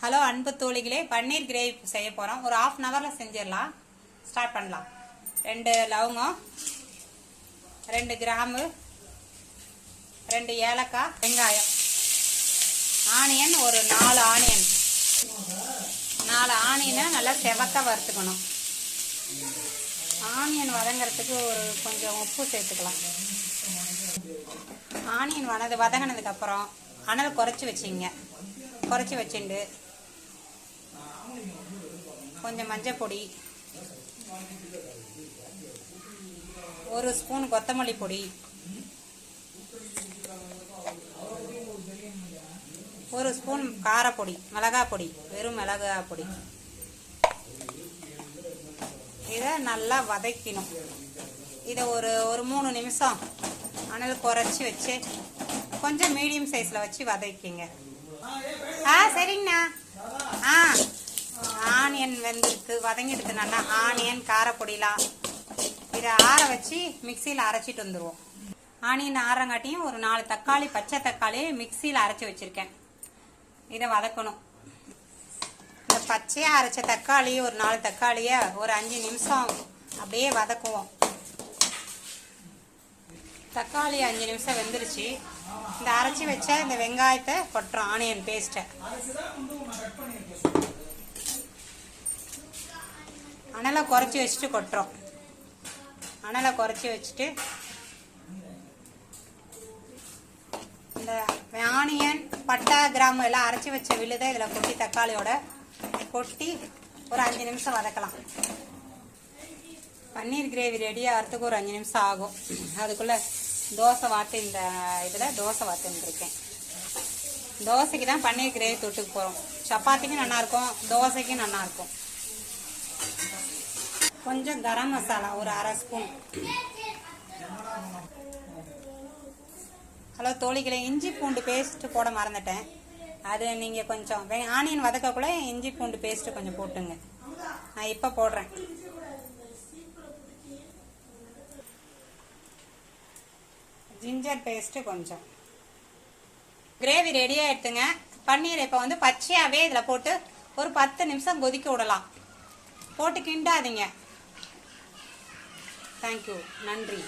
Hello அன்பு தோழிகளே, பன்னீர் gravy செய்ய போகிறோம். ஒரு 1/2 ஹவரில் செஞ்சிடலாம். ஸ்டார்ட் பண்ணலாம். 2 லவங்கம், 2 கிராம்பு, 2 ஏலக்காய், வெங்காயம், ஆனியன், ஒரு 4 ஆனியன். 4 ஆனியனை நல்லா செவக்க வறுத்துக்கணும். ஆனியன் வதங்கிறதுக்கு கொஞ்சம் உப்பு சேர்த்துக்கலாம். ஆனியன் வதங்கினதுக்கப்புறம் அனல் குறைச்சி வச்சிங்க. குறைச்சி வச்சுட்டு கொஞ்சம் மஞ்சள் பொடி, 1 ஸ்பூன் கொத்தமல்லி பொடி, 1 ஸ்பூன் காரப்பொடி, மிளகாய் பொடி, வெறும் மிளகாய் பொடி. இதை நல்லா வதக்கணும். இதை ஒரு 3 நிமிஷம் அனல் குறைச்சி வச்சு கொஞ்சம் மீடியம் சைஸில் வச்சு வதக்கிங்க. சரிங்கண்ணா. ஆனியன் வெந்திருக்கு, வதங்கிடுது நல்லா. ஆனியன், காரப்பொடிலாம் இதை ஆற வச்சு மிக்சியில் அரைச்சிட்டு வந்துடுவோம். ஆனியன் ஆறங்காட்டியும் ஒரு 4 தக்காளி, பச்சை தக்காளி மிக்சியில் அரைச்சி வச்சுருக்கேன். இதை வதக்கணும். இந்த பச்சையாக அரைச்ச தக்காளி, ஒரு 4 தக்காளியை ஒரு 5 நிமிஷம் அப்படியே வதக்குவோம். தக்காளி 5 நிமிஷம் வெந்துருச்சு. இந்த அரைச்சி வச்ச இந்த வெங்காயத்தை கொட்டுறோம். ஆனியன் பேஸ்ட்டை அனலை குறைச்சி வச்சுட்டு கொட்டுறோம். அனலை குறைச்சி வச்சுட்டு இந்த ஆனியன், பட்டை, கிராம்பு எல்லாம் அரைச்சி வச்ச விழுதை இதில் கொட்டி தக்காளியோட கொட்டி ஒரு 5 நிமிஷம் வதக்கலாம். பன்னீர் கிரேவி ரெடி ஆகிறதுக்கு ஒரு 5 நிமிஷம் ஆகும். அதுக்குள்ளே தோசை வாத்து, இந்த இதில் தோசை வாத்துன்ருக்கேன். தோசைக்கு தான் பன்னீர் கிரேவி தொட்டுக்கு போகிறோம். சப்பாத்திக்கும் நல்லாயிருக்கும், தோசைக்கும் நல்லாயிருக்கும். கொஞ்சம் கரம் மசாலா ஒரு 1/2 ஸ்பூன். ஹலோ தோழிகளே, இஞ்சி பூண்டு பேஸ்ட்டு போட மறந்துட்டேன். அது நீங்கள் கொஞ்சம் ஆனியன் வதக்கக்குள்ளே இஞ்சி பூண்டு பேஸ்ட்டு கொஞ்சம் போட்டுங்க. நான் இப்போ போடுறேன். ஜிஞ்சர் பேஸ்ட்டு கொஞ்சம். கிரேவி ரெடியாக எடுத்துங்க. பன்னீர் இப்போ பச்சையாகவே இதில் போட்டு ஒரு 10 நிமிஷம் கொதிக்க விடலாம். போட்டு கிண்டாதீங்க. தேங்க்யூ, நன்றி.